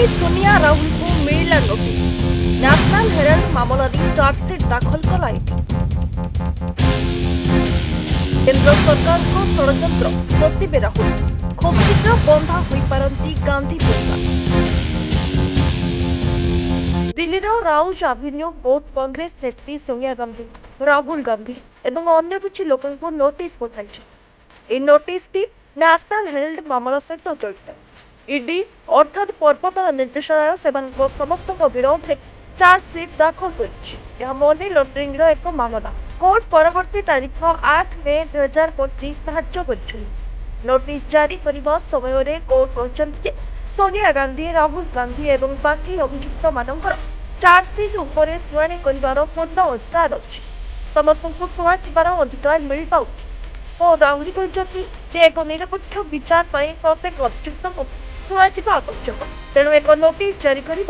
नहीं सोनिया राहुल को मिला नोटिस न्याशनल हेराल्ड मामलाରେ चार्जसीट दाखल कला केंद्र सरकार को षड्यंत्र फसिबे राहुल खूब शीघ्र बंधा हो पारती गांधी परिवार दिल्लीर राउज एवेन्यू बोथ कांग्रेस नेत्री सोनिया गांधी राहुल गांधी एवं अन्य किसी लोक नोटिस पठाई नोटिस टी न्याशनल हेराल्ड मामला सहित जड़ित इडी अर्थात पर्वतन निर्देशालय समस्त विरोध में चार्जसीट दाखल कर मनी लंडरिंग एक मामला कोर्ट परवर्ती तारीख 8 मे 2025 धार्य कर नोटिस जारी करने समय कोर्ट कहते सोनिया गांधी राहुल गांधी और बाकी अभियुक्त मानकर चार्जसीट उपर शुणाणी कर पूर्ण अधिकार अच्छी समस्त को शुणाइबार अधिकार मिल पाऊँ और आहरी कहते एक निरपेक्ष विचार प्रत्येक अभियुक्त को शुणाइबा आवश्यक तेणु एक नोटिस जारी करने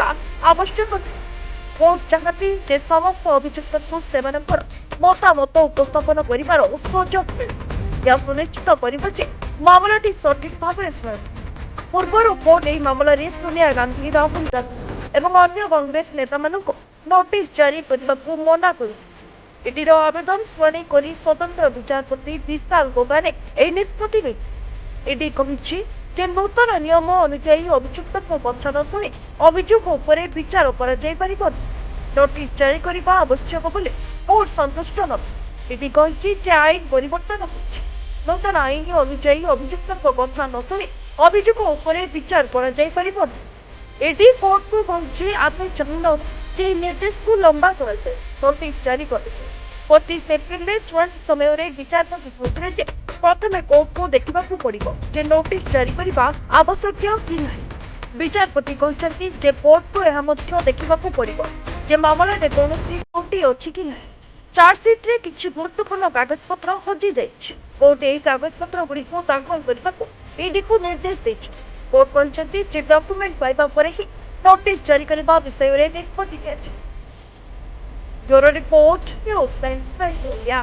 आवश्यक कोर्ट चाहती जे समस्त अभियुक्त को मतामत उपस्थापन कर सुजोग मिले यह सुनिश्चित कर मामलाटी सठिक भाव शुणाई पूर्व कोर्ट यह मामलें सोनिया गांधी राहुल गांधी और अन्य कांग्रेस नेता नोटिस जारी करने को मना कर इटीर आवेदन शुणाणी कर स्वतंत्र विचारपति विशाल गोगाने यह निष्पत्ति नहीं इडी कही जे नूतन नियम अनुଯାयी अभियुक्त को कथा न शुणी अभियोग उपर विचार कर नोटिस जारी करने आवश्यक बोली कोर्ट संतुष्ट नदी कही आईन परिवर्तन होती नूतन आईन अनुଯାयी अभियुक्त को कथा न शुणी अभियोग उपर विचार कर एडी कोर्ट को कही आम चाहून जे निर्देश को लंबा कर नोटिस जारी कर 25 एप्रिल शुणाणी समय विचारपति कहते प्रथम कोर्ट को देखा पड़ो जे नोटिस जारी करने आवश्यक कि नहीं विचारपति कहते कोर्ट को यह देखा पड़ो जे मामलें कौन त्रुटि अच्छी कि नहीं चार्जसीट्रे किसी गुरुत्वपूर्ण कागजपत्र हजि जाइए कोर्ट यह कागजपत्र गुड़ी दाखल करने को ईडी को निर्देश देती कोर्ट कहते डॉक्यूमेंट पाइबा ही नोटिस जारी करने विषय में निष्पत्ति ब्यूरो रिपोर्ट न्यूज़ 9 इंडिया।